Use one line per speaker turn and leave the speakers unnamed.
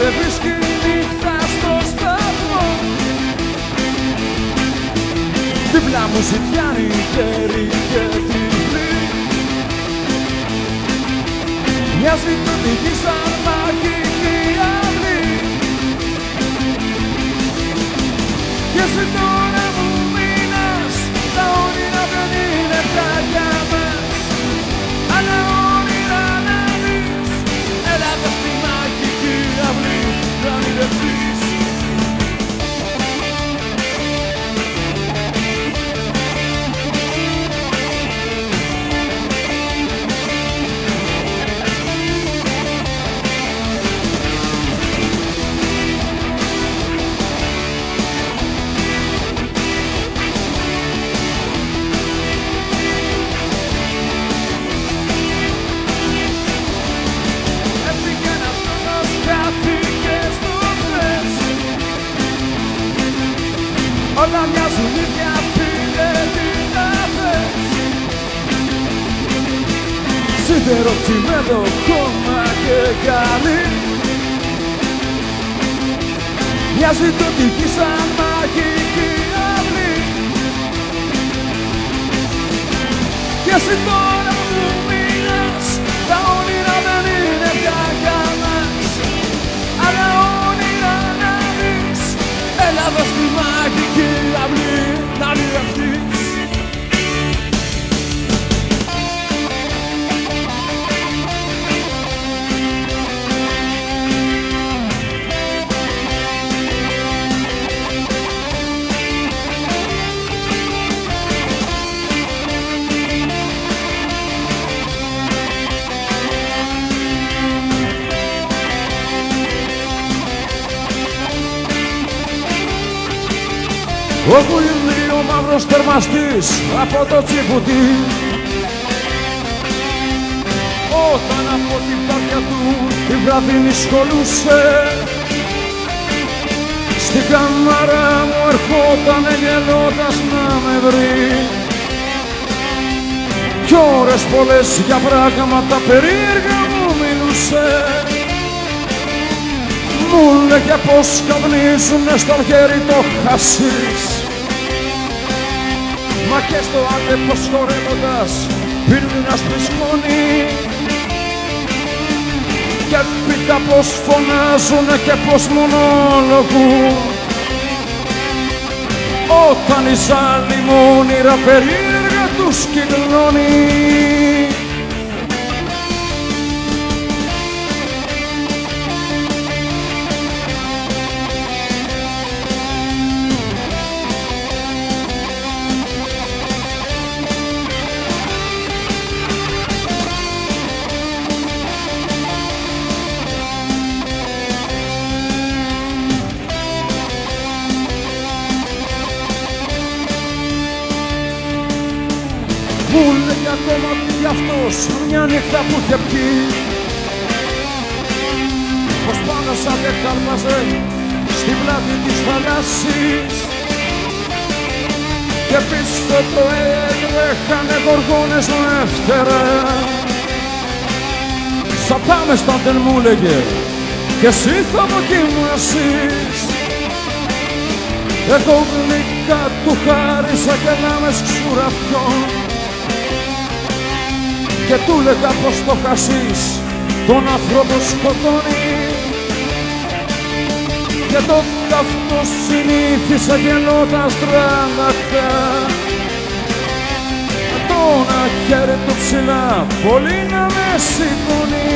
δεν βρίσκει νύχτα στο σταθμό. Δίπλα μου ζητιάνει χέρι και τυφλή. Μοιάζει τουτική σαν μαγική αυλή. Και εσύ τώρα μου μείνας, τα όνειρα δεν είναι πια για μας. Αλλά όνειρα να δεις, έλα εδώ στη μαγική αυλή να ονειρευτείς. Όλα μοιάζουν ίδια, φίλε, τι να θες. Σίδερο, τσιμέντο, χώμα και καλή. Μοιάζει το τυχή σαν μαγική αυλή. Και εσύ τώρα μου μείνας, τα όνειρα δεν είναι πια για μας. Αλλά όνειρα να δεις, έλα εδώ στη μαγική αυλή να ονειρευτείς. Όπου είναι ο μαύρος θερμαστής από το τσιπουτί, όταν από την πάτια του τη βραδινή σχολούσε, στην κάμαρα μου ερχόταν γελώντας να με βρει. Κι ώρες πολλές για πράγματα περίεργα μου μιλούσε. Μου λέγε πως καπνίζουνε στο χέρι το χασίς, μα και στο άντε πως χορεύοντας πίνουν να σπισμόνι. Και πίτα πως φωνάζουνε και πως μονόλογουν, όταν η ζάλη μου όνειρα περίεργα τους κυκλώνει. Μου λέγει ακόμα κι αυτός μια νύχτα που είχε πιει, πως πάνω σαν δεν κάλπαζε στην πλάτη της θαλάσσης. Και πίσω το έτρεχανε γοργόνες δεύτερα. Θα πάμε στα δεν μου λέγε και εσύ θα δοκιμάσεις. Εγώ γλυκά του χάρισα και να με σκουραφιών. Και του λέγα πως το χασίς τον άνθρωπο σκοτώνει. Και τότε αυτός συνήθισε γελώντας τρανταχτά, το ένα χέρι του ψηλά πολύ να με σηκώνει.